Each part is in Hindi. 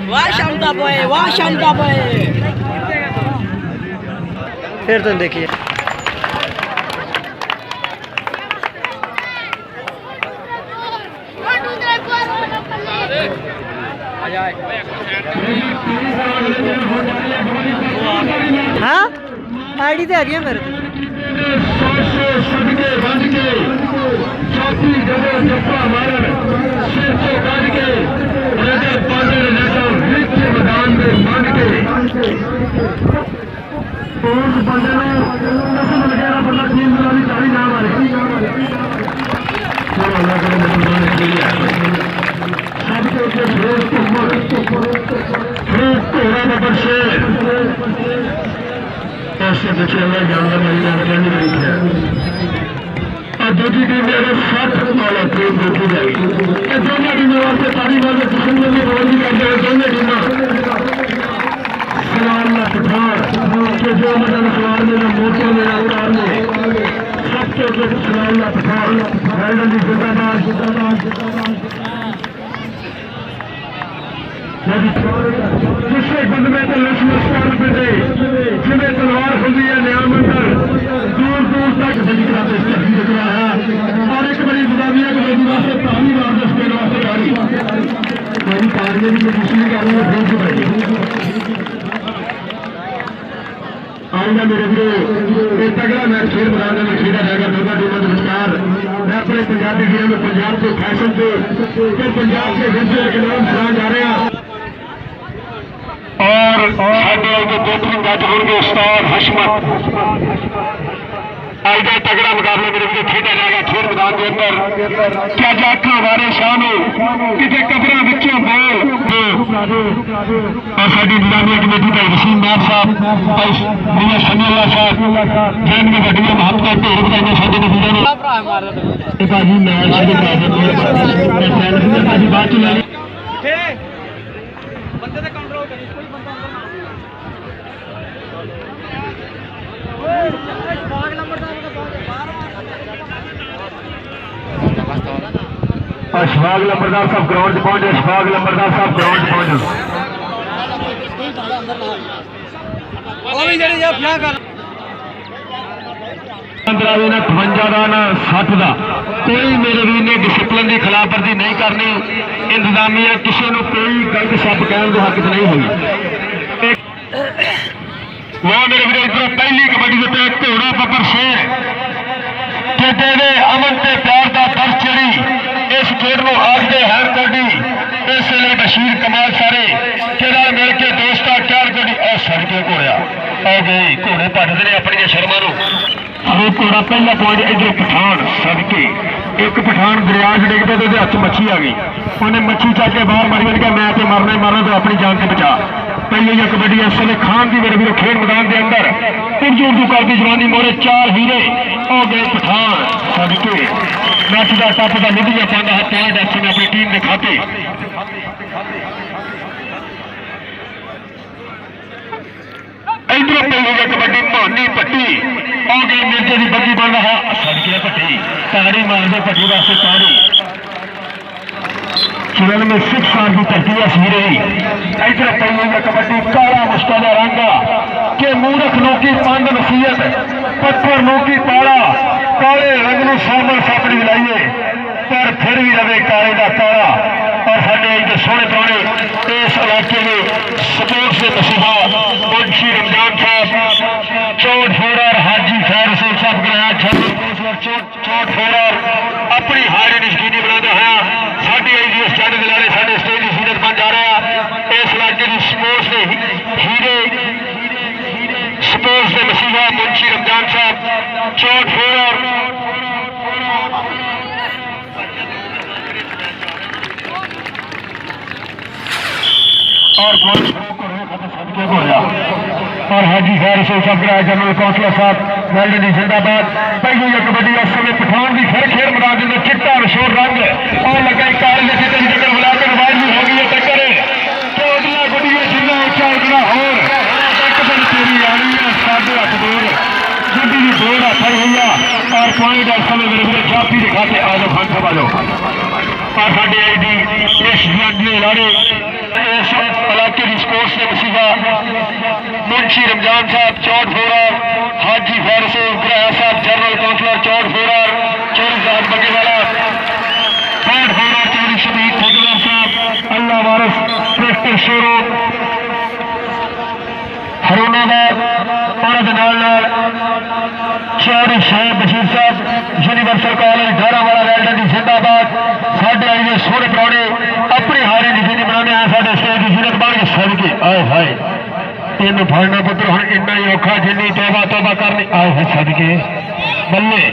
वाह क्षमता बॉय, वाह क्षमता बॉय। फिर तुम देखिए हाँ आईडी तो आ गई मेरे ऐसे बच्चे जानना महिला नहीं रही है और दूसरी टीम में अगर 60 वाला टीम देखी जाएगी दोनों टीमों वास्ते तारीख वाले किस्म में रोल भी करते हैं दोनों टीमें सवाल ना पठार के जो मतलब सवाल मेरा मोटो मेरा उतार में सबसे सवाल ना पठार जी जिंदाबाद जिससे बंद में तो लक्ष्मण पे दे जिन्हें तलवार खुली है न्याय मंडल दूर दूर तक है और एक बड़ी गुलाबिया की बेटी वास्ते पहली बार स्पेन वास्ते गाड़ी मेरी कार्य की दूसरी गाड़ी में भेज पाई आऊंगा मेरे वीरो एक तगड़ा मैच खेल मैदान में खेला जाएगा दोनों टीमों के विचार मैं अपने पंजाबी गेम में पंजाब के फैशन पे पंजाब के विजय के नाम सुना जा रहे हैं और साढ़े जो बेहतरीन मैच होंगे उस्ताद हशमत आज का तगड़ा मुकाबला मेरे लिए खेला जाएगा खेल मैदान के अंदर क्या जाकर हमारे शान कितने कबरों बच्चों बोल और साड़ी निजामिया कमेटी भाई वसीम नाथ साहब भाई मियां शमीउल्ला साहब जिनमें वड्डियां महत्ता ढेर बताइए साडे नतीजे ने भाजी मैच भाजी बात चला बंदे ते कंट्रोल करी कोई बंदा अशफाक लंबरदार साहब ग्राउंड पहुंचे अशफाक लंबरदार साहब ग्राउंड पहुंचे ना 52 का ना 60 का कोई मेरे वीर ने डिसिपलिन की खिलाफवर्जी नहीं करनी इंतजामिया किसी को कोई गलत शब्द कहने के हक नहीं हुई वो मेरे वीर इधर पहली कबड्डी के तहत घोड़ा बकर शेर टेटे ने अमन के प्यार का दर्ज चढ़ी इस खेल को आखते हैं कबड्डी इसलिए बशीर कमाल सारे के मिल के दोस्ता प्यार कबड्डी और सड़के घोड़ा आ गए घोड़े भजते ने अपनी शर्मा घोड़ा पहला पॉइंट इधर पठान सदके एक पठान दरिया च डिगता तो हाथ मच्छी आ गई उन्हें मच्छी चक के बाहर मर गया मैं तो मरना ही मरना तो अपनी जान से बचा पहले यह कबड्डी इस समय खान की मेरे वीरों खेल मैदान के अंदर उर्दू उर्दू करती जवानी मोरे 4 हीरे हो गए पठान सदके नचदा टपदा निधिया पाता है पॉइंट इस समय अपनी टीम के खाते इधर पहले कबड्डी मानी पट्टी आ गई मिर्चे की बग्गी बन रहा सड़के पट्टी ताड़ी मारते पट्टी वास्ते ताड़ी 96 साल की धरती हीरे इधर पहले कबड्डी काला मुश्किल रंगा के मूर्ख लोकी पंड नसीहत पत्थर लोकी ताड़ा काले रंग में सामन सापड़ी लाइए पर फिर भी रवे काले का ताड़ा और साढ़े इधर सोने पुराने इस इलाके में सपोर्ट से मसीहा मुंशी रमजान साहब चोट फोड़र हाजी खैर से सब कराया चोट फोड़र अपनी हारी निशकीनी बनाते हैं साड़ी आई जी स्टैंड दिलाने साढ़े स्टेज की सीरत बन जा रहा है इस इलाके की स्पोर्ट्स के हीरे स्पोर्ट्स के मसीहा मुंशी रमजान साहब चोट फोड़र और हाजी खैर से सब जनरल कौंसलर साहब वेल्डन जिंदाबाद पहली कबड्डी इस समय पठान की फिर खेल मैदान के अंदर चिट्टा मशहूर रंग और लगा काले जगह बुला के रिवाज भी हो गई है टक्कर तो अगला कबड्डी जिला उच्चा उतना और एक दिन तेरी आनी है साढ़े 8 दूर जिंदी की दौड़ हाथ हुई और पॉइंट इस समय मेरे चापी खाते आ जाओ खान साहब आ जाओ। और साढ़े आई दी इस जंग लाड़े इस इलाके की स्पोर्ट्स के मसीहा मुंशी रमजान साहब चौट फोरार, हाजी फैर ग्रह साहब जनरल काउंसलर चौट फोरार, चौरी साहब बगेवाला 60 फोरार, चौरी शबीर ठेकेदार साहब, अल्लाह वारिस ट्रैक्टर शोरूम हरोनाबाद और चौरी शेख बशीर साहब यूनिवर्सल कॉलेज डारावाला वेल्डन जिंदाबाद। साढ़े आई ने सोहने प्राणे अपनी हारी नीति नहीं बनाने आए साढ़े स्टेज की जीरत बन के सदके आए हाय तेन फड़ना पुत्र हम इन्ना ही औखा जिन्नी तोबा तोबा करनी आए है सदके बल्ले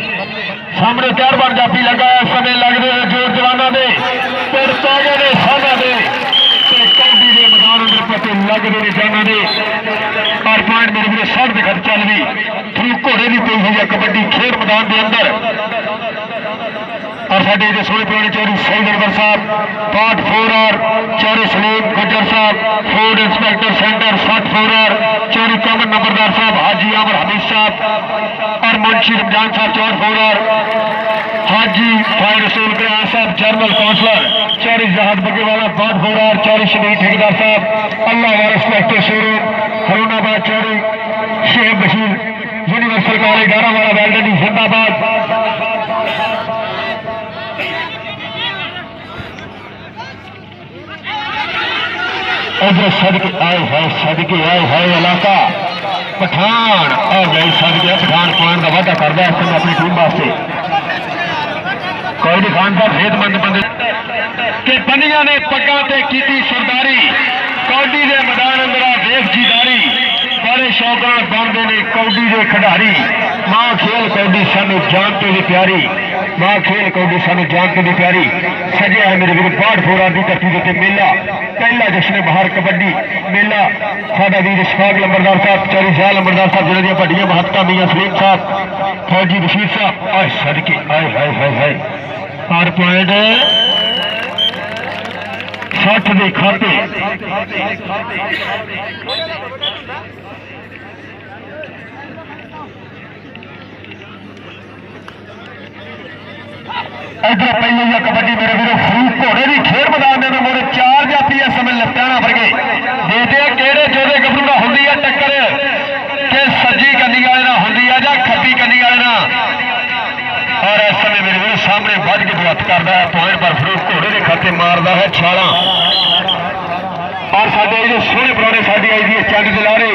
सामने तैयार बन जापी लगा समय लगते हैं जोर जवाना दे फिर ताजे ने साधा दे कौडी के मैदान अंदर पते लगते ने जाना दे और पॉइंट मेरे मेरे 60 घर चल गई थ्रू घोड़े की पई हुई है कबड्डी खेल मैदान के अंदर। और साढ़े जो सोने पुराने चौरी सईद अनवर साहब 64 फोरार, चौरी सलीम गुजर साहब फूड इंस्पेक्टर सेंटर 60 फोरार, चौरी कॉमन नंबरदार साहब हाजी आमर हमीद साहब और मुंशी रमजान साहब 64 फोरार, हाजी फायर रसूल ग्राम साहब जनरल काउंसलर चौरी जहाद बगेवाला 5 फोरार, चौरी शबीर ठेकेदार साहब Allah Waris tractor showroom Haroonabad, Chaudhry Sheikh Bashir universal college डारावाला वेल्डन जिंदाबाद। इधर सदके आए हाय इलाका पठान आ गए सदके पठान पॉइंट का वादा करता है इस अपनी टीम वास्ते कोई भी खान साहब सेहतमंद बंदे के बनिया ने पग्गा ते कीती सरदारी कौडी के मैदान अंदर देख जीदारी बड़े शौक बनते ने कौडी के खिडारी मां खेल कौडी सानू जान तो भी प्यारी मां खेल कौडी सानू जान तो भी प्यारी सजिया है मेरे वीर 62 फोरार की धरती के मेला पहला जश्न बहार कबड्डी मेला साडा वीर इशफाक लंबरदार साहब चौरी शाह लंबरदार साहब जिन्हों दी बड़ियां महत्ता मियां सलीम साहब फौजी बशीर साहब आए सदके आए हाय हाय हाय और पॉइंट 60 के खाते इधर पहले हुई कबड्डी मेरे वीरों फरूक घोड़े की खेल मैदान में मोड़े 4 जाती है समय लपटाना वर्गे देखते हैं केड़े जोड़े गबरू का होंगी है टक्कर के सज्जी कन्नी वाले ना होंगी है या खब्बी कन्नी वाले ना और इस समय मेरे वीरों सामने बज के दुआत करता है पॉइंट पर फरूक घोड़े के खाते मारता है छाला। और साढ़े जो सोहने पुराने साड़ी आई दी चंद दिलारे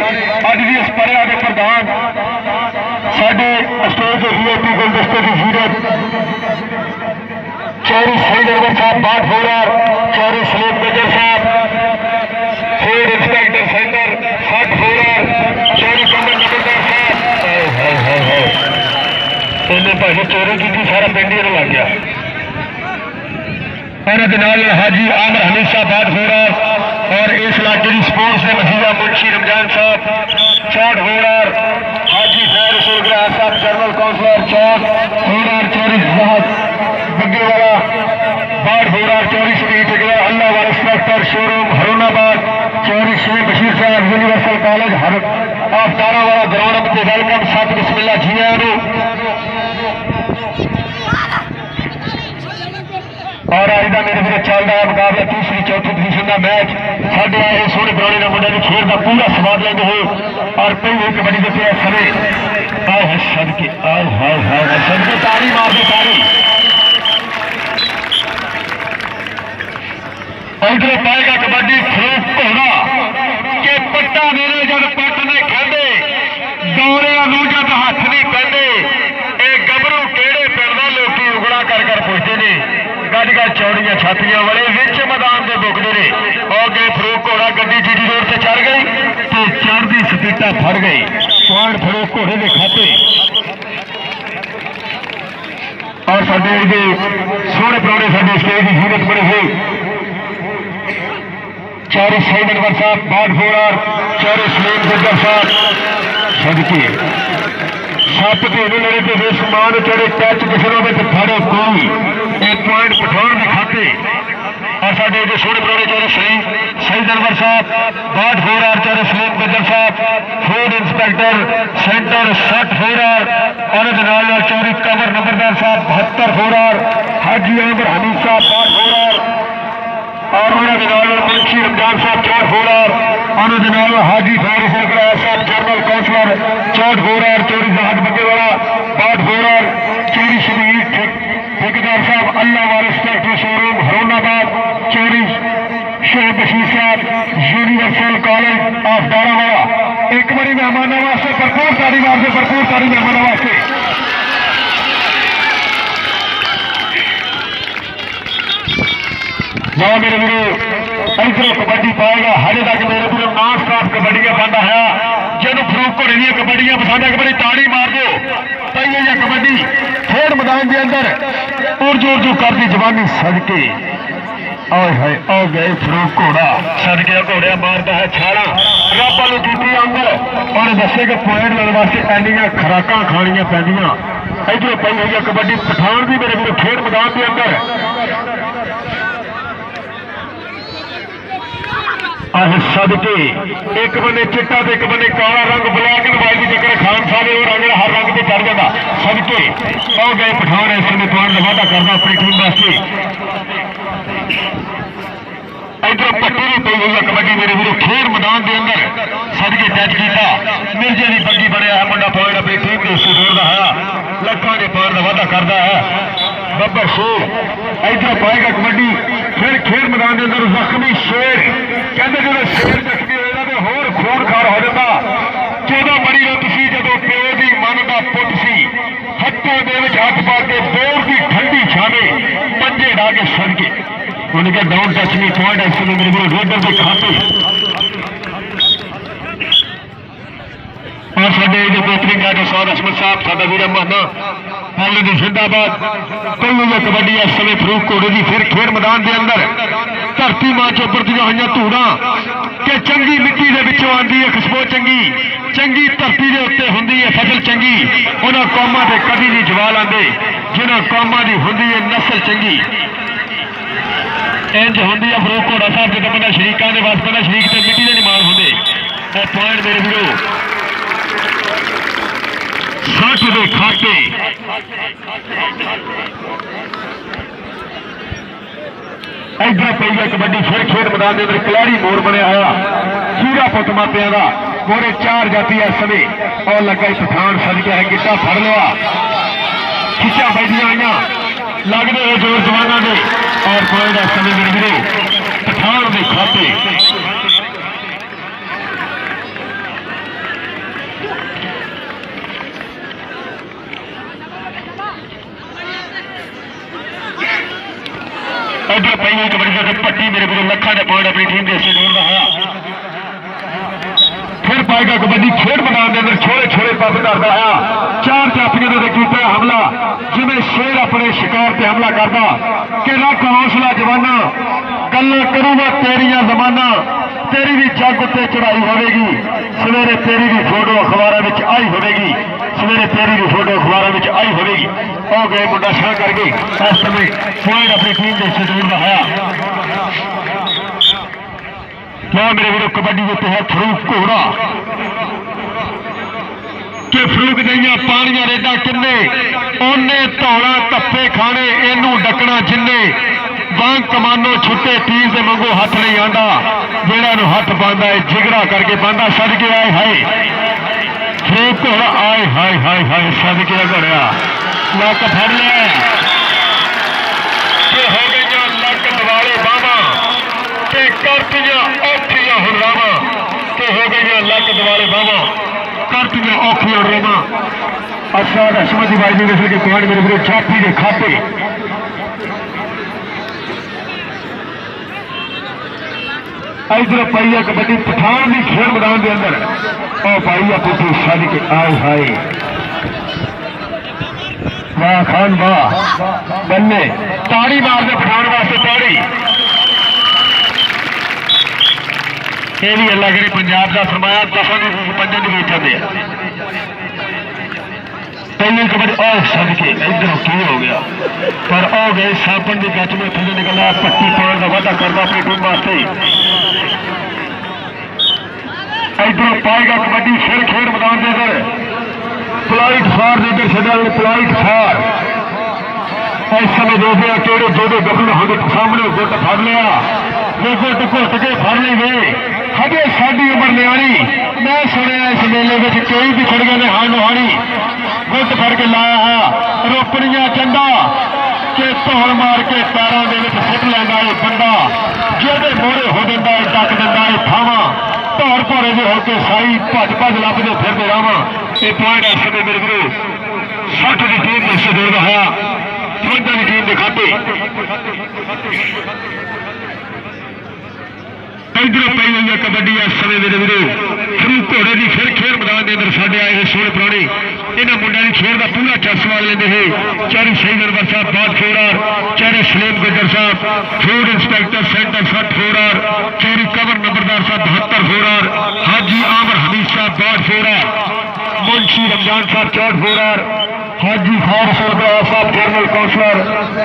अज भी इस परिया के प्रधान साढ़े स्टेज के वीआईपी गुलदस्ते की जीरत चौरी सईद अनवर साहब 62 फोरार, चौरी सलीम गुजर साहब फूड इंस्पेक्टर सेंटर 60 फोरार, चौरी कमर नंबरदार साहब इन्हें भाई चोरी की सारा पिंड ही लग गया। हाजी आमर हमीद साहब 62 फोरार और इस इलाके की स्पोर्ट्स के मसीहा मुंशी रमजान साहब 64 फोरार, हाजी फैर रसूल ग्राम साहब जनरल काउंसलर 64 फोरार, चौरी जहाद बगेवाला 62 फोरार, चौरी शबीर ठेकेदार अल्लाह वारिस ट्रैक्टर शोरूम हरोनाबाद, चौरी शेख बशीर साहब यूनिवर्सल कॉलेज ऑफ डारावाला ग्राउंड पे वेलकम सत बिस्मिल्ला जी आया। और अज का मेरे मेरे चल रहा है मुकाबला तीसरी चौथी पोजीशन का मैच साढ़े आए सोहने पुराने मुंडे की खेल का पूरा स्वाद लेंगे हो और पहले कबड्डी के पे सरे आए है सदके आए हाय हाय सदके तारी मार दे तारी इधर पाएगा कबड्डी फरूक घोड़ा के पट्टा मेरे जब पट ने खेले दौरे जब हाथ नहीं पहले ये गबरू केड़े पिंड लोग उगड़ा कर पुछते ने गज गज चौड़ियां छातियां वाले विच मैदान से बुकते ने और गए फरूक घोड़ा गड्डी जीडी रोड से चढ़ गई तो चढ़ती स्पीटा फड़ गई पॉइंट फरूक घोड़े के खाते। और साडे सोहने पुराने साडे स्टेज की जीरत बनी हुई चौरी सईद अनवर साहब 62 फोरार, चौरी सलीम गुजर साहब सदके सप के लड़े के वे समान चढ़े टच किसी फाड़े कोई एक पॉइंट पठान के खाते। और साडे जो सोहने पुराने चौरी सईद जनवर साहब 62 4 आर्चर सलीम गुजर साहब फूड इंस्पैक्टर सेंटर 60 4 और चौरी कवर नंबरदार साहब 72 4 हाजी अहमद हनीफ साहब 62 और मुंशी रमजान साहब 64 और हाजी फारिस साहब जनरल काउंसलर 64 चौरी जहाज बग्गेवाला 62 चौरी शबीर ठेकेदार साहब अल्लाह वारिस फैक्ट्री शोरूम हरोनाबाद चौरी शेख बशीर साहब यूनिवर्सल कॉलेज ऑफ दारावाड़ा एक बड़ी मेहमानों वास्ते भरपूर तारीफ वास्ते भरपूर तारीफ मेहमानों वास्ते जाओ मेरे वीरो इधरों कबड्डी पाएगा हजे तक मेरे वीरो नॉन स्टॉप कबड्डियां पाता है जो फरूक घोड़े दी कबड्डियां पसंद है कबड्डी ताड़ी मार दो पहले या कबड्डी खेड मैदान के अंदर उर्जू उर्जू करती जवानी सदके आए हाय आ गए फरूक घोड़ा सदके घोड़िया मारता है छाड़ा रब वाली ड्यूटी अंदर और दसे कि पॉइंट लेने वास्ते एनिया खुराक खानिया पैंदियां इधरों पई हुई है कबड्डी पठान भी मेरे वीरो खेड मैदान के अंदर सदके एक बने चिट्टा तो एक बने काला रंग ब्लैक एंड व्हाइट चक्कर खान साहब वो रंग हर रंग से चढ़ जाता सदके आ गए पठान इस समय पॉइंट का वाधा करना अपनी टीम वास्ते इधर पट्टी भी पई हुई है कबड्डी मेरे वीरों खेड मैदान के अंदर सदके टच किया मिर्जे की बग्गी बनया है मुंडा पॉइंट अपनी टीम के हिस्से जोड़ता है लखा के पॉइंट का वाधा करता है बब्बर शेर इधर पाएगा कबड्डी फिर खेड मैदान के अंदर जख्मी शेर कहते जो शेर जख्मी होगा तो होर खून खार हो जाता 14 बड़ी रुत सी जो प्यो की मन का पुट सी हत्थों के हथ पा के बोर की ठंडी छावे पंजे ढा के सदके उन्हें कहा डाउन टच में पॉइंट इस समय मेरे रेडर के खाते और साडे जो बेहतरीन गाड़ी सौद अहमद साहब साडा वीर महना पाले दी जिंदाबाद कल कबड्डी इस समय फरूक घोड़े की फिर खेड मैदान के अंदर धरती मां चो परतियां हुई धूड़ा कि चंगी मिट्टी के विचों आती है खुशबू चंगी चंगी धरती के उत्ते हुंदी है फसल चंगी उन्होंने कौमां के कभी नहीं जवाल आते जिन्होंने कौमां की हुंदी है नस्ल चंगी इंज होंगी है फरूक घोड़ा साहब जो बंदा शरीकों के वास्ते ना शरीक से मिट्टी के निमान होंगे पॉइंट मेरे वीरो 60 के खाते इधर पई है कबड्डी फिर खेड मैदान के अंदर कलाड़ी मोड़ बनया हुआ सूरा पुत मापिया का मोरे 4 जाती है समय और लगा पठान सदके है गिट्टा फड़ लिया खिचा बजदियां आईया लगते हो जोर जवाना के और पॉइंट इस समय मेरे वीरो पठान के खाते इधर पई हुई कबड्डी पट्टी मेरे को लखा का पॉइंट अपनी टीम के हिस्से जोड़ता है फिर पाएगा कबड्डी खेड मैदान के अंदर छोड़े छोड़े पद करता है 4 चापियों ने किया हमला जिवें शेर अपने शिकार से हमला करता कि रख हौसला जवाना गल्ला करूंगा तेरिया जमाना तेरी भी जग उत्ते चढ़ाई होगी सवेरे तेरी भी फोटो अखबारों में आई होगी सवेरे तेरी भी फोटो अखबारों में आई होगी और गए मुंडा छा करके इस समय पॉइंट अपनी टीम के हिस्से जोड़ता है क्या मेरे वीरों कबड्डी के तहत फरूक घोड़ा कि फरूक दियां पानियां रेडा किन्ने ओने धौला धप्पे खाने इनू डकना जिन्ने बांग कमानो छुट्टे तीर से मंगो हथ नहीं आंदा जेड़ा नू हथ पांदा है जिगड़ा करके पांदा सदके आए हाय फरूक घोड़ा आए हाय हाय हाय सदके घोड़िया लक फड़ लिया हो गई लक दिवाले बावा ते करतियां औखियां हुण रावां ते हो गई लक दिवाले बावा करतियां औखियां रावां असाद अहमद भाई जी के पॉइंट मेरे वीरों चापी के खाते इधर पई है कबड्डी पठान की खेल मैदान के अंदर और पाई है पुट्ठी सज के आए हाय वाह खान वाह बल्ले ताड़ी मार दे पठान वास्ते ताड़ी ये भी अल्लाह करे पंजाब का सरमाया दफा पंजन की बेचा दे पहली कबड्डी और सदके इधर की हो गया पर आ गए साबन की गच में थोड़ा निकला पट्टी पाने का वादा करना अपनी टीम वास्ते इधर पाएगा कबड्डी फिर खेल मैदान के अंदर पलाइट फार इधर छड़ा पलाइट फार इस समय देखिए केड़े जोड़े गबरू होंगे सामने गुट फड़ लिया वो गुट घुट के फड़ ले गए हजे साड़ी उम्र न्याणी मैं सुनिया इस मेले में कई पिछड़िया ने हां नहानी गुट फड़ के लाया है रोपड़ियां चंदा के धौल मार के पैरों के सुट लेंदा है बंदा जेदे मोहरे हो जाता है डक दिंदा है थावां धौर भौरे जे होके साई भज भज लभदे फिरदे रावां ये पॉइंट इस समय मेरे गुरु 60 की टीम में से जुड़ रहा 55 की टीम के खाते इधर पई हुई है कबड्डी इस समय मेरे वीरो फरूक घोड़े की फिर खेल मैदान के अंदर साढ़े आए सोने पुराने इन्होंने मुंडा की खेल का पूरा चस्का लेंगे हैं चारे शहीद अनवर साहब बाद फोरार चारे सलीम गुजर साहब फूड इंस्पेक्टर सेंटर 60 फोरार चौरी कवर नंबरदार साहब 72 फोरार हाजी आमर हमीद साहब बाद फोरार मुंशी रमजान साहब 64 फोरार हाजी खार साहब जनरल काउंसलर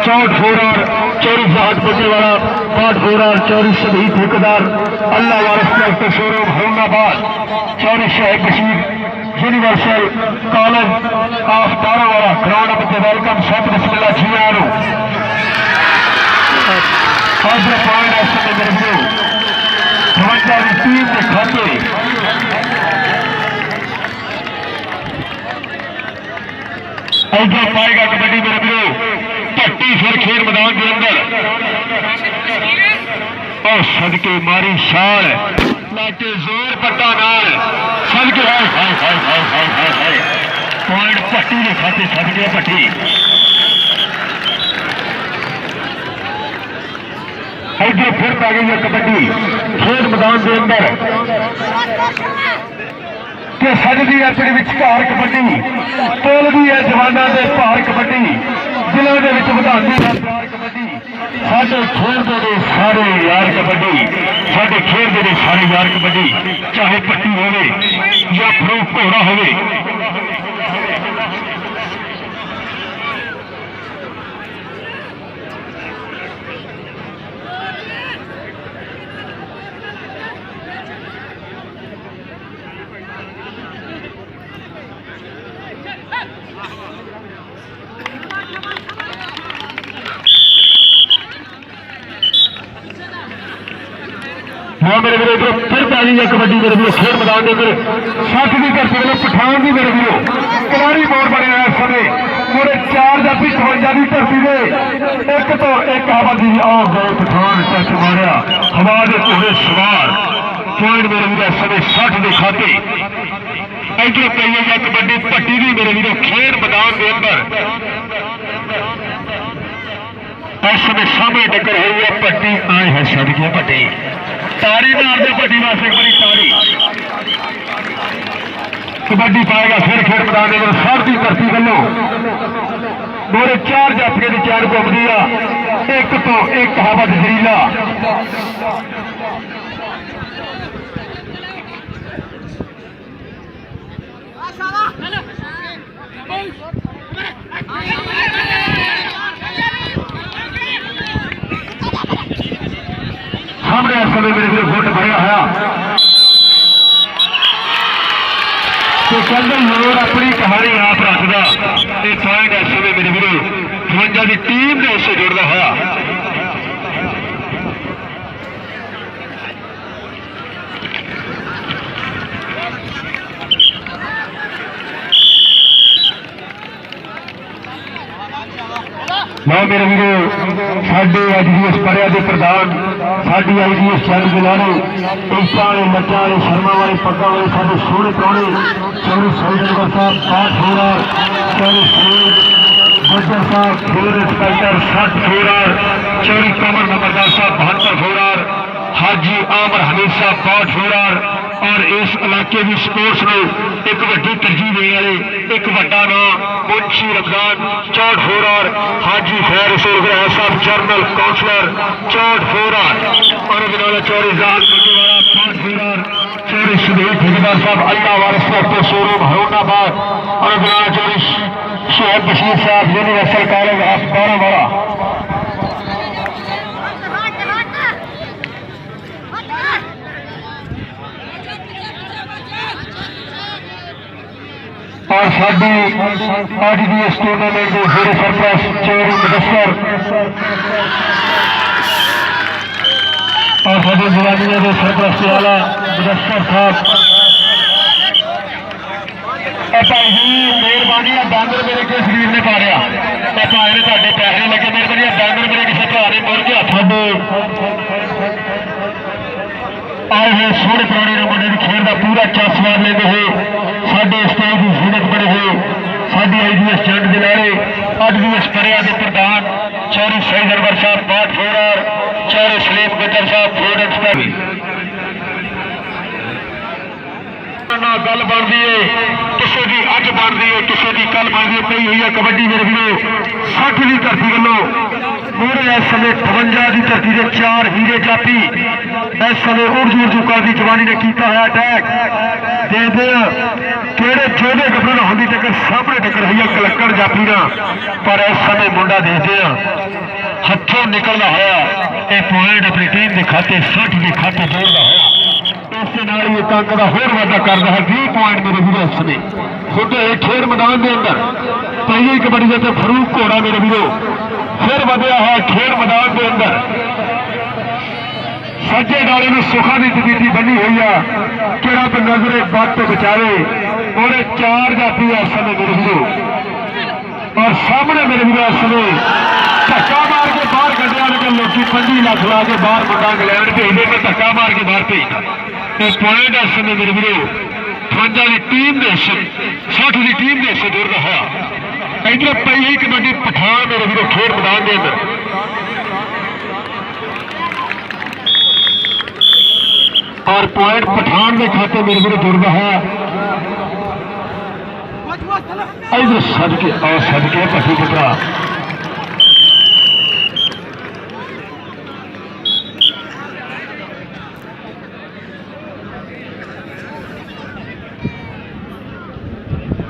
64 फोरार चौरी जहाज पट्टी वाला 5 फोरार चौरी शहीद ठेकेदार Allah Waris tractor showroom Haroonabad Chaudhry Shah Bashir universal college of दारावाड़ा ग्राउंड ऑफ द वेलकम सब बिस्मिल्लाह जी आरो आज पॉइंट ऐसे में मेरे 52 की टीम के खाते इधर पाएगा कबड्डी मेरे वीरों पट्टी फिर खेल मैदान के अंदर और सदके मारी शाल लाटे जोर पट्टा नाल सदके हाय हाय हाय हाय हाय हाय हाय पॉइंट पट्टी के खाते सदके पट्टी इधर फिर आ गई है कबड्डी खेल मैदान के अंदर सजदी है अपने विचकार कबड्डी तोलदी है जवानों के भार कबड्डी दिलों के ਵਧਾਉਂਦੀ है प्यार कबड्डी साडे खेलते ने सारे यार कबड्डी साडे खेलते ने सारे यार कबड्डी चाहे पट्टी होवे या फरूक घोड़ा होवे हाँ मेरे वीरों इधर फिर पै गई है कबड्डी मेरे वीरों खेल मैदान के अंदर 60 की धरती वाले पठान की मेरे वीरों खिलाड़ी बोर्ड बने इस समय पूरे 4 जाफी 55 की धरती से एक तो एक आबादी आ गए पठान टच मारिया हवा के घोड़े सवार पॉइंट मेरे वीरों इस समय 60 के खाते इधर पई है कबड्डी पट्टी भी मेरे वीरों खेल मैदान के अंदर इस समय सामने टक्कर हुई है पट्टी आए है सदके पट्टी तारी मार दे पट्टी वास्ते एक बड़ी तारी कबड्डी पाएगा फिर खेल मैदान के अंदर 60 की धरती वालों मोरे 4 जाफिया की 4 घूमती आ एक तो एक हवा जहरीला सामने इस समय मेरे लिए वोट भरया है तो कहते लोग अपनी कहानी आप रखता ये पॉइंट इस समय मेरे वीरों 52 की टीम ने उससे जुड़ता है मैं मेरे वीरों साडे IGS परिया के प्रधान साडी IGS चंद गुलाने इसा वाले मचा वाले शर्मा वाले पग्गा वाले साडे सोहने प्राणे चौरी सैदनगर साहब 5 फोरार चौरी सलीम गुजर साहब फूड इंस्पेक्टर 60 फोरार चौरी कमर नंबरदार साहब 72 फोरार हाजी आमर हमीद साहब 5 फोरार और इस इलाके की स्पोर्ट्स में एक वड्डी तरजीह देने वाले एक वड्डा नाम मुंशी रमजान 64 फोरार हाजी खैर रसूल साहब जनरल काउंसलर 64 फोरार और चौरी जहाज वाला 5 फोरार चौरी शहीद जमींदार साहब अल्लाह वारिस तो शोरूम हरोनाबाद और गुलाम चौधरी शोहब बशीर साहब यूनिवर्सल कॉलेज ऑफ बारामूला। और साडी अज की इस टूर्नामेंट के फिर सरपंच चौधरी मुदस्सर और साडे जवानिया के सरपंच आला मुदस्सर साहब। भाई जी मेहरबानी बांदर मेरे के शरीर ने पाड़िया भाई ने तुहाडे पैसे लगे मेहरबानी बांदर मेरे किसी भरा ने मुड़ के हथों आए हुए सोहने पुराने मुंडे की खेल का पूरा चस्वाद लेते हुए साडे स्टेज की जीनत बने हुए साडी IGS जंड दिलारे अज भी इस परिया के प्रधान चौधरी सईद अनवर साहब बाट फोर चौधरी सलीम गुजर साहब फूड इंस्पेक्टर गल बनती है किसी की अज बनती है किसी की कल बनती है पई हुई है कबड्डी मेरे वीरो 60 की धरती वालों पूरे इस समय 52 की धरती के 4 हीरे जापी इस समय उर्दू कल की जवानी ने किया है अटैक देखते किहड़े जोधे गबरू होंगी टक्कर सामने टक्कर हुई है कलक्कड़ जापी ना पर इस समय मुंडा देखते हैं हथों निकलना होया यह पॉइंट अपनी टीम के खाते 60 के खाते जोड़ता होया इस अंक का होर वाधा करता है 20 पॉइंट मेरे वीरो इस समय खुद खेल मैदान के अंदर पहली कबड्डी से फरूक घोड़ा मेरे वीरो फिर वधिया है खेल मैदान के अंदर सज्जे डाले में सुखा की तबीयती बनी हुई है कि रब नजरे बात तो बचावे उन्हें 4 जाती है इस समय मेरे वीरो और सामने मेरे वीरो इस समय धक्का मार के बाहर कटिया लेकिन लोग 25 लाख ला के बाहर मुंडा इंग्लैंड भेजते मैं धक्का मार के बाहर भेजता पॉइंट इस समय मेरे वीरो 58 की टीम के 60 की टीम के हिस्से दूर रहा इधर पहली कबड्डी पठान मेरे वीरो खेल मैदान के अंदर और पॉइंट पठान के खाते मेरे वीरो दूर रहा इधर सदके और सदके पशु पुत्रा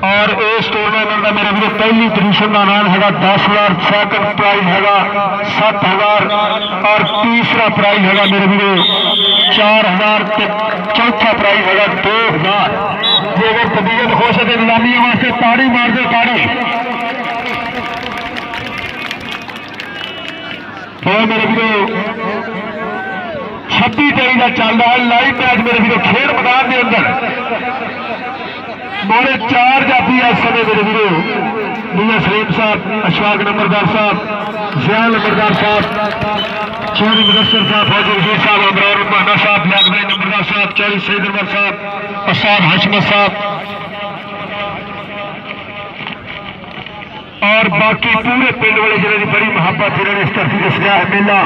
और इस टूर्नामेंट का मेरे वीरो पहली पोजीशन का नाम है 10,000 सैकंड प्राइज है 7,000 और तीसरा प्राइज है मेरे वीरो 4,000 चौथा प्राइज है 2,000 जो अगर तबीयत हो सके नीलामी वास्ते ताड़ी मार दे ताड़ी तो मेरे वीरो 26-23 का चल रहा है लाइव मैच मेरे वीरो खेल मैदान के अंदर मोरे 4 जाती है इस समय मेरे वीरो मियां सलीम साहब अशफाक नंबरदार साहब जयाल नंबरदार साहब चौधरी मुदस्सर साहब फौजी वजीर साहब अमरान रबाना साहब लियाकत भाई नंबरदार साहब चौधरी सईद अनवर साहब असाद हशमत साहब और बाकी पूरे पिंड वाले जिन्होंने बड़ी मुहब्बत जिन्होंने इस धरती को सजाया है मेला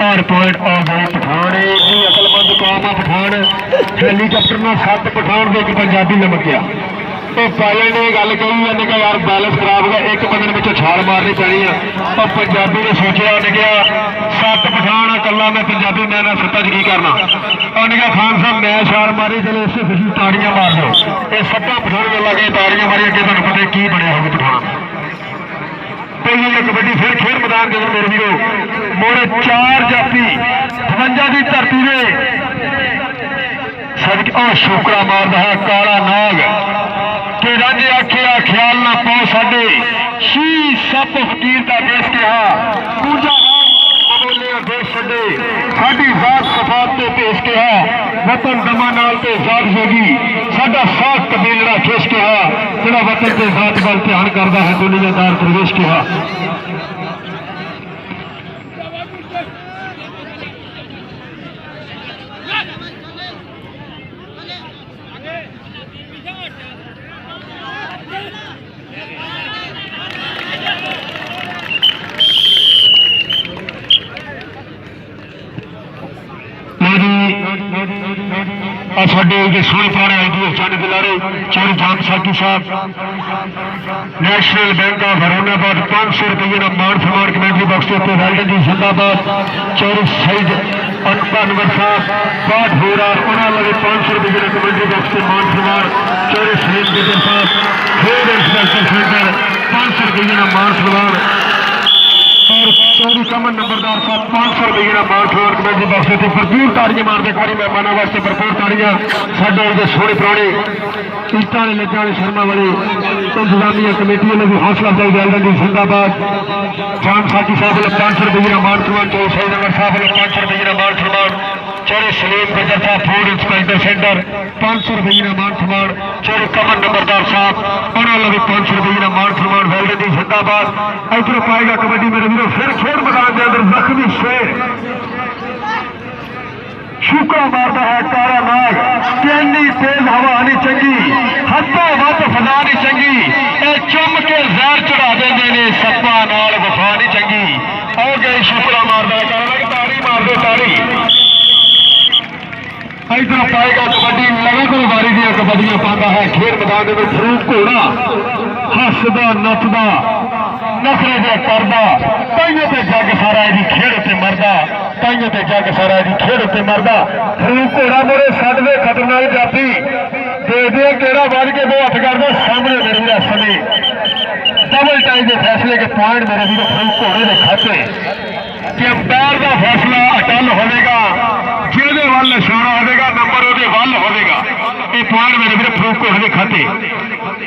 और पॉइंट आ गए पठान अकलमंद कौम आ पठान हेलीकॉप्टर में 7 पठान एक पंजाबी लमक गया तो पायलट ने गल कही उन्हें कहा यार बैलेंस खराब हो गया एक बंदे में छाल मारनी पैनी है और पंजाबी ने सोचा उन्हें कहा 7 पठान कला मैं पंजाबी मैं ना सत्ता की करना उन्हें कहा खान साहब मैं छाल मारी चलो इसे खुशी ताड़ियां मार दो ये 7 पठान में लगे ताड़ियां मारी अगे तुम पता की बनया होगा पठान पहली कबड्डी फिर खेल मैदान के अंदर मेरे वीरो मोरे 4 जाती 52 की धरती ने सदके शोकरा मारदा है काला नाग कि रज आखिया ख्याल ना पाओ साडे शी सप फकीर का देश कहा दूजा बोले देश छे साडी जात सफात ते पेश कहा वतन दमा नाल ते जात होगी साडा साथ कबीला खेस कहा जिहड़ा वतन के जात वाल ध्यान करता है दुनियादार प्रवेश कहा साढ़े सोने पाने IGS जाने दिलारे चौधरी जाम साकी साहब नेशनल बैंक ऑफ हरोनाबाद 500 रुपये का मान सम्मान कमेंट्री बॉक्स के वेल्डन जी जिंदाबाद चौधरी सईद नंबर 7 बात हो रहा उन्होंने 500 रुपये की कमेंट्री बॉक्स से मान सम्मान चौरे सलीम गुजर साहब फिर इंस्पेक्टर सेंटर 500 रुपये का मान सम्मान और चौधरी कमन नंबरदार साहब 500 रुपये का मान सम्मान कमेंट्री बॉक्स से भरपूर ताड़ियां मारते खड़ी मेहमानों वास्ते भरपूर ताड़ियां साढ़े सोने पुराने ईटा ने लज्जा ने शर्मा वाली इंतजामिया कमेटी ने भी हौसला अफजाई गल रही जिंदाबाद जान साथी साहब वाले 500 रुपये का मान सम्मान चौधरी सही नंबर साहब वाले 500 रुपये का मान सम्मान चौधरी सलीम गुजर साहब फूड इंस्पेक्टर सेंटर 500 रुपये का मान सम्मान चौधरी कमन नंबरदार साहब उन्होंने भी 500 रुपये का मान सम्मान गल रही जिंदाबाद इधर पाएगा कबड्डी मेरे वीरों फिर खेल मैदान के अंदर जख्मी शेर शुक्रा मारता है तारा नाग कैनी तेज हवा आनी चंगी हत्ता वत फजा नहीं चंगी ए चुम के जहर चढ़ा देंगे ने सप्पा नाल वफा नहीं चंगी और गई शुक्रा मारता है तारा नाग तारी मार दो तारी इधर पाएगा कबड्डी लगातार वारी दियां कबड्डियां पाता है खेल मैदान में फरूक घोड़ा हसदा नचदा नखरे दे करदा ताइयों ते जग सारा इहदी खेड़ ते मरदा ताइयों ते जग सारा इहदी खेड़ ते मरदा फरूक घोड़ा मोरे सदवे खतरनाक जाती दे दे केड़ा वध के दो हथ करदा सामने मेरे वीर सने डबल टाइम के फैसले के पॉइंट मेरे वीर फरूक घोड़े दे खाते कि अंपायर का फैसला अटल होगा जिहदे वल इशारा होगा नंबर उहदे वल होगा ये पॉइंट मेरे वीर फरूक घोड़े के खाते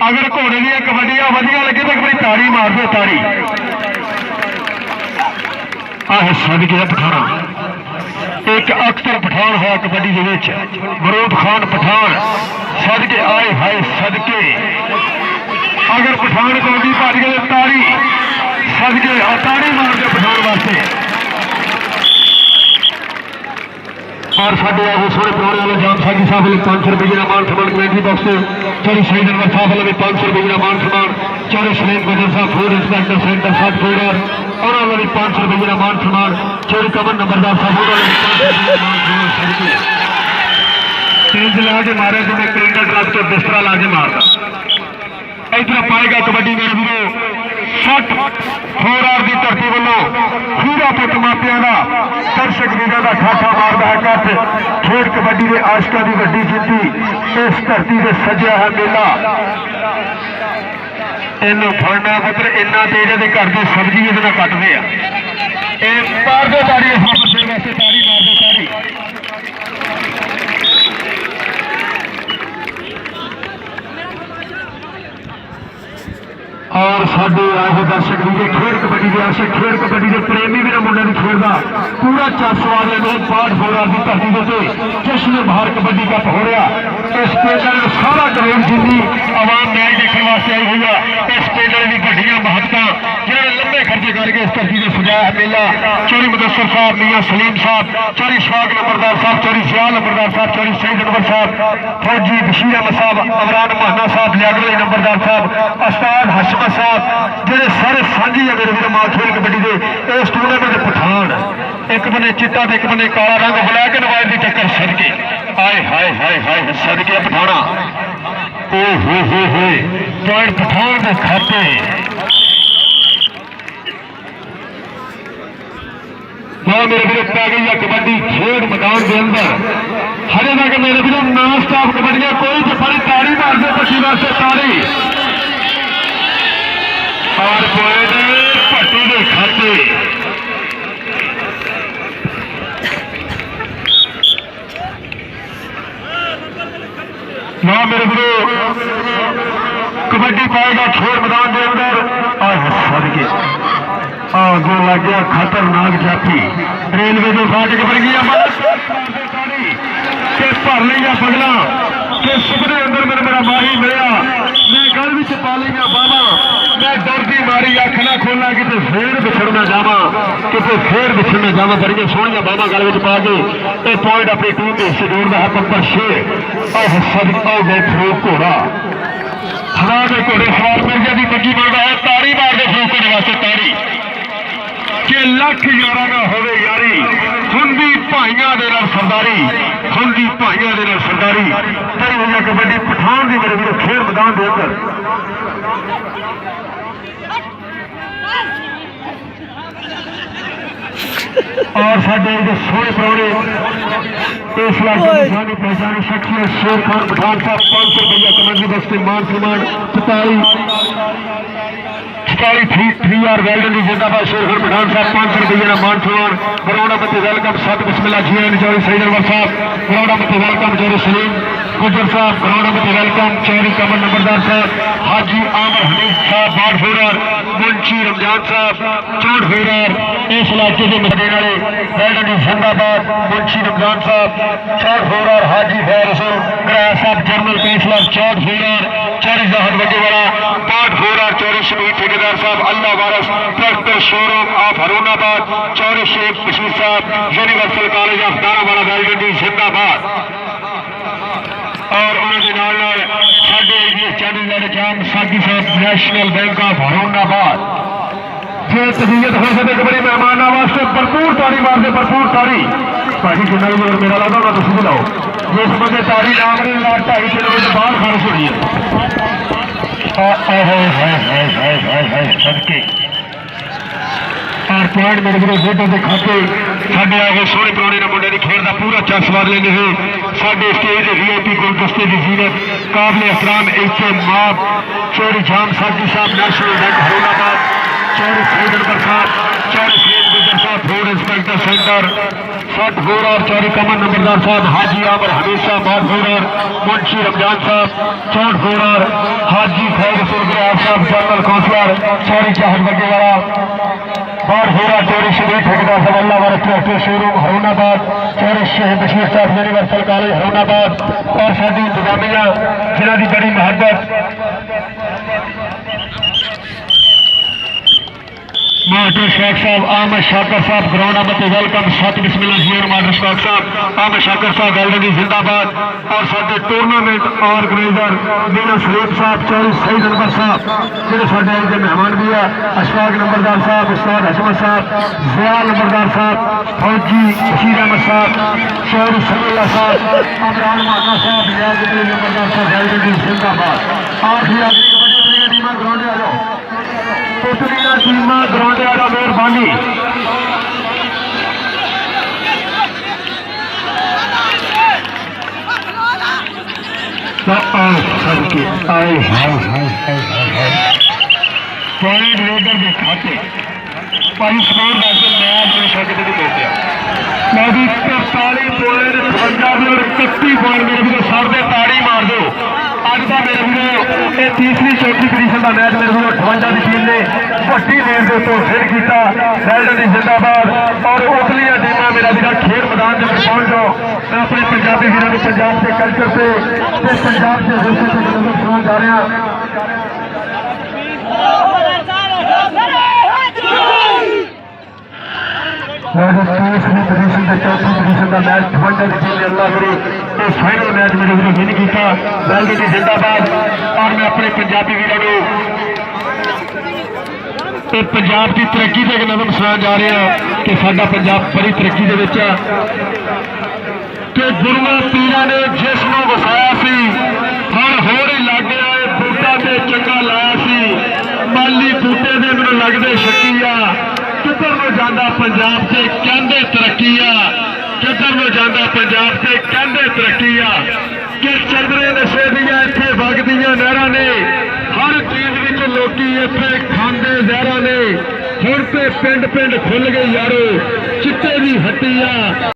अगर घोड़े दी कबड्डियां वधिया लगे तो एक बार ताड़ी मार दो ताड़ी आह सदके पठाना एक अख्तर पठान है कबड्डी के मरूद खान पठान सदके आए हाय सदके अगर पठान कौडी भज गए ताड़ी सदके ताड़ी मार दो पठान वास्ते और साढ़े आगे सोने पुराने वाले जाम सागी साहब वाले 500 रुपये का मान सम्मान कमेंट्री बॉक्स से चौधरी शहीद अनवर साहब वाले भी 500 रुपये का मान सम्मान चौधरी सलीम गुजर साहब फूड इंस्पेक्टर सेंटर 7 फूडर उन्होंने भी 500 रुपये का मान सम्मान चौधरी कमन नंबरदार साहब उन्होंने तेज ला के मारे तुम्हें क्रिकेट रख के बिस्तरा ला के मारता इधर पाएगा कबड्डी मेरे वीरों 60 4 की धरती वालों खीरा पुत मापिया का दर्शक वीरों का ठाठा मारता है कथ खेड कबड्डी के आशका की वड्डी जीती इस धरती से सजया है मेला इनू फड़ना पुत्र इन्ना तेज है घर की सब्जी ये कटते हैं मार दो तारी इस बच्चे वास्ते तारी मार दो तारी और साढ़े आए दर्शक भी खेल कबड्डी के आशक खेल कबड्डी के प्रेमी भी मुंडे की खेलता पूरा चसवाद पाठ हो रहा की धरती के जश्न बाहर कबड्डी कप हो रहा इस पेड़ सारा करोड़ जिंदी आवाम मैच देखने वास्ते आई हुई है इस पेड़ की वड्डियां महत्ता जो लंबे खर्चे करके इस धरती से सजाया मेला चौधरी मुदस्सर साहब मियां सलीम साहब चौधरी शफाक नंबरदार साहब चौधरी सियाल नंबरदार साहब चौधरी सईद अनवर साहब फौजी बशीर अहमद साहब अमरान महाना साहब लियाकत नंबरदार साहब उस्ताद हशम साहब जेडे सारे सांझी है मेरे वीर मां खेल कबड्डी के इस टूर्नामेंट के पठान एक बने चिट्टा एक बने काला रंग ब्लैक एंड वाइट की टक्कर सदके आए हाय हाय हाय सदके पठाना ओ हो पॉइंट पठान के खाते मेरे वीर पै गई है कबड्डी खेल मैदान के अंदर हरे तक मेरे वीर नॉन स्टॉप कबड्डियां कोई बड़ी ताड़ी मार दे पक्षी वास्ते ताड़ी और पॉइंट भट्टी के खाते ना मेरे वीरो कबड्डी पाएगा खेल मैदान के अंदर सदके जो लग गया खतरनाक जाती रेलवे जो फाटक बन गया भर लिया पगला के सुपने अंदर मेरा माही मिलया मैं गल भी पा लिया बाबा मैं डरदी मारी अख ना खोलना कितने फिर बिछड़ना जावा कितने फिर बिछड़ना जावा बड़िया सोहनिया बाबा गल में पा के ये पॉइंट अपनी टीम के हिस्से जोड़ता है पप्पर शेर और सदका गए फरूक घोड़ा हरा के घोड़े सवार मिर्जा की मग्गी बनता है तारी मार दे फरूक घोड़े वास्ते तारी कि लख यारा ना हो यारी हुंदी भाइयों के नाल सरदारी हुंदी भाइयों के नाल सरदारी कई वजह कबड्डी पठान की मेरे वीर खेल मैदान के अंदर और साढ़े जो सोने प्राणे इस इलाके की पहचानी शख्सियत शेर खान पठान साहब 500 रुपया कमेंट्री दस्ते मान सम्मान 44 वेल्डन जिंदाबाद शेर खान पठान साहब 500 रुपये का मान सम्मान बरौड़ा मत वेलकम सत बिस्मिल्लाह जी चौधरी सईद अनवर साहब बरौड़ा मत वेलकम चौधरी सलीम गुजर साहब बरौड़ा मत वेलकम चौधरी कमर नंबरदार साहब हाजी आमर हमीद साहब बाट फेरर मुंशी रमजान साहब चौड़ फेरर इस इलाके के मदीने वाले वेल्डन जिंदाबाद मुंशी रमजान साहब चौड़ फेरर हाजी फैर हुसैन ग्रास साहब जनरल काउंसलर चौड़ फेरर चौधरी जहर वजीवाला बाट फेरर चौधरी शमीर ठेकेदार साहब Allah Waris tractor showroom of Harunabad Chaudhry Sheikh Bashir साहब universal college of Darawala well done जिंदाबाद और उन्होंने साढ़े एरिए चैनल जाम सागी साहब नेशनल बैंक ऑफ हरुणाबाद जो तबीयत हो सके बड़ी मेहमान वास्ते भरपूर ताड़ी मारते भरपूर ताड़ी भाजी जिन्ना भी और मेरा लगा तो तुम लाओ जिस बंदे ताड़ी नाम नहीं ला 2.5 किलोमीटर बाहर खारिश हो रही है सदके और पॉइंट मेरे को वोटर के खाते साढ़े आगे सोने पुराने मुंडे की खेल का पूरा चक सवार लेंगे हैं साढ़े स्टेज VIP गुलदस्ते की जीनत काबिल एहतराम इज्तिमाम चौधरी जाम सागी साहब नेशनल बैंक हरुणाबाद चौधरी सईद अनवर साहब चौधरी सलीम गुजर साहब फूड इंस्पेक्टर सेंटर 64 और चौधरी कमर नंबरदार साहब हाजी आमर हमीद साहब बाट फेरर मुंशी रमजान साहब चौड़ फेरर हाजी फैज हुसैन साहब जनरल काउंसलर चौधरी चाहत वजीवाला बाट फेरर चौधरी शमीर ठेकेदार साहब अल्लाह वाला ट्रैक्टर शोरूम हरुणाबाद चौधरी शेख बशीर साहब यूनिवर्सल कॉलेज हरुणाबाद और साडी इंतजामिया जिन्हों की बड़ी मोहब्बत मास्टर शेख साहब आमद शाकर साहब ग्राउंड मत वेलकम सत बिस्मिल्लाह जी मास्टर शेख साहब आमद शाकर साहब वेल्डन जिंदाबाद और साडे टूर्नामेंट ऑर्गेनाइजर मीना सलीम साहब चौधरी सईद अनवर साहब जो साडे आज के मेहमान भी है अशफाक नंबरदार साहब उस्ताद हशमत साहब जिया नंबरदार साहब फौजी बशीर अहमद साहब चौधरी समीउल्लाह साहब इमरान माना साहब रियाज नंबरदार साहब वेल्डन जिंदाबाद आखिरी आदमी कबड्डी टीम ग्राउंड आ जाओ पुतलियां टीमां ग्राउंड का मेहरबानी पॉइंट लीडर के खाते भाई स्कोर वैसे मैच में शक नहीं पहुंचा मैं भी 43 पॉइंट 55 और 31 पॉइंट मेरे भी सर से ताड़ी मार दो अज का मेरे भी तीसरी चौथी पोजीशन का मैच मेरे को 58 की टीम ने वड्डी लीड के उत्तर हिट किया वेल्डन जिंदाबाद और उतलियां टीमां मेरा भी खेल मैदान में पहुंच जाओ मैं अपने पंजाबी वीरों को पंजाब के कल्चर से पंजाब के विरसे से सुना जा रहा तीसरी पोजीशन से चौथी पोजीशन का मैच 58 टीम ने अल्लाह करे ये फाइनल मैच मेरे को विन किया वेल्डन जिंदाबाद और मैं अपने पंजाबी वीरों को पंजाब की तरक्की से एक नज़म सुना जा रहा कि साडा पंजाब बड़ी तरक्की के विच कि गुरुआ पीरां ने जिसनों वसाया सी हर होर ही लग गया बूटा ते चंगा लाया सी माली बूटे दे मैनूं लगदे शक्की आ किधर में जाता पंजाब से कहते तरक्की आ किधर में जाता पंजाब से कहते तरक्की आ कि चंदरे नशे दियां इत्थे वगदियां नहरां ने हर चीज विच लोकी इत्थे खांदे जहरां ने हुण ते पिंड पिंड खुल गए यारो चिट्टे दी हट्टी आ